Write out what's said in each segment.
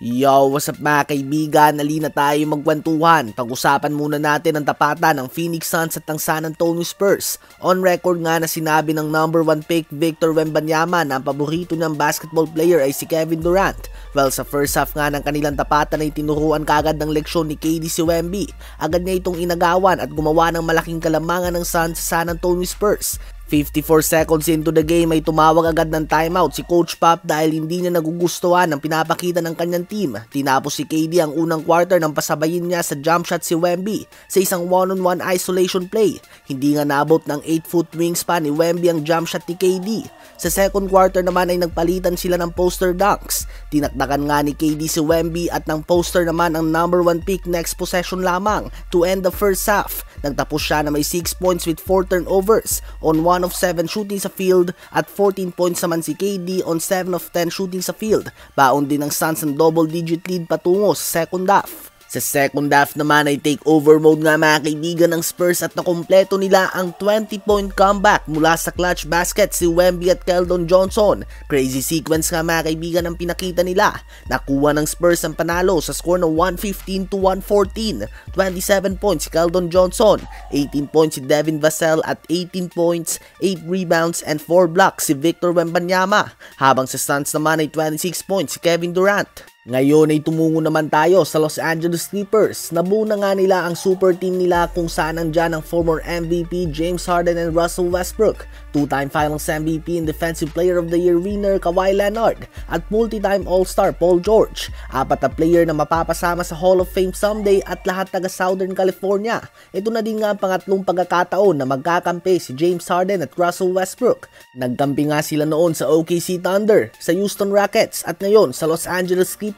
Yo, what's up mga kaibigan? Halina tayo magkwentuhan. Pag-usapan muna natin ang tapatan ng Phoenix Suns at ng San Antonio Spurs. On record nga na sinabi ng number 1 pick Victor Wembanyama na ang paborito niyang basketball player ay si Kevin Durant. Well, sa first half nga ng kanilang tapatan ay tinuruan kagad ng leksyon ni KD si Wemby. Agad niya itong inagawan at gumawa ng malaking kalamangan ng Suns sa San Antonio Spurs. 54 seconds into the game ay tumawag agad ng timeout si Coach Pop dahil hindi niya nagugustuhan ang pinapakita ng kanyang team. Tinapos si KD ang unang quarter nang pasabayin niya sa jump shot si Wemby sa isang one-on-one isolation play. Hindi nga naabot ng 8-foot wingspan ni Wemby ang jump shot ni KD. Sa second quarter naman ay nagpalitan sila ng poster dunks. Tinakdakan nga ni KD si Wemby at ng poster naman ang number 1 pick next possession lamang to end the first half. Nagtapos siya na may 6 points with 4 turnovers on 1 of 7 shooting sa field at 14 points naman si KD on 7 of 10 shooting sa field. Baon din ng Suns ng double-digit lead patungo sa second half. Sa second half naman ay takeover mode nga mga kaibigan ng Spurs at nakompleto nila ang 20-point comeback mula sa clutch basket si Wemby at Keldon Johnson. Crazy sequence nga mga kaibigan ang pinakita nila. Nakuha ng Spurs ang panalo sa score na 115-114. 27 points si Keldon Johnson, 18 points si Devin Vassell at 18 points, 8 rebounds and 4 blocks si Victor Wembanyama. Habang sa Suns naman ay 26 points si Kevin Durant. Ngayon ay tumungo naman tayo sa Los Angeles Clippers. Nabuo na nga nila ang super team nila kung saan nandyan ang former MVP James Harden and Russell Westbrook, 2-time Finals MVP and Defensive Player of the Year winner Kawhi Leonard, at multi-time All-Star Paul George. 4 na player na mapapasama sa Hall of Fame someday at lahat taga Southern California. Ito na din nga ang pangatlong pagkakataon na magkakampi si James Harden at Russell Westbrook. Nagkampi nga sila noon sa OKC Thunder, sa Houston Rockets at ngayon sa Los Angeles Clippers.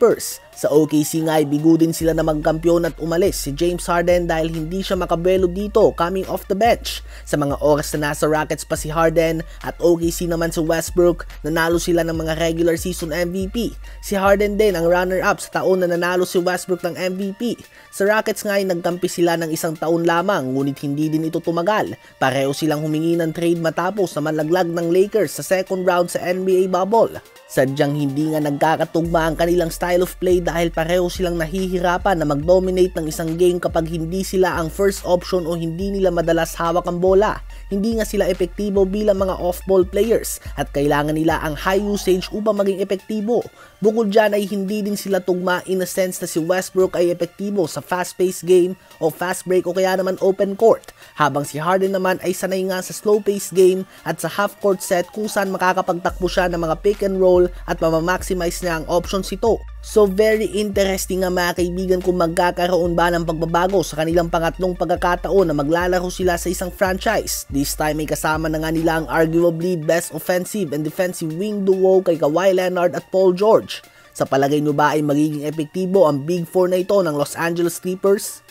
Sa OKC nga ay bigo din sila na magkampiyon at umalis si James Harden dahil hindi siya makabelo dito coming off the bench. Sa mga oras na nasa Rockets pa si Harden at OKC naman si Westbrook, nanalo sila ng mga regular season MVP. Si Harden din ang runner-up sa taon na nanalo si Westbrook ng MVP. Sa Rockets nga ay nagkampi sila ng 1 taon lamang ngunit hindi din ito tumagal. Pareho silang humingi ng trade matapos na malaglag ng Lakers sa second round sa NBA bubble. Sadyang hindi nga nagkakatugma ang kanilang style of play dahil pareho silang nahihirapan na mag-dominate ng isang game kapag hindi sila ang first option o hindi nila madalas hawak ang bola. Hindi nga sila epektibo bilang mga off-ball players at kailangan nila ang high usage upang maging epektibo. Bukod dyan ay hindi din sila tugma in a sense na si Westbrook ay epektibo sa fast-paced game o fast break o kaya naman open court, habang si Harden naman ay sanay nga sa slow-paced game at sa half-court set kung saan makakapagtakbo siya ng mga pick and roll at mamamaximize niya ang options ito. So very interesting nga mga kaibigan kung magkakaroon ba ng pagbabago sa kanilang pangatlong pagkakataon na maglalaro sila sa isang franchise. This time ay kasama na nga nila ang arguably best offensive and defensive wing duo kay Kawhi Leonard at Paul George. Sa palagay nyo ba ay magiging epektibo ang Big Four na ito ng Los Angeles Clippers?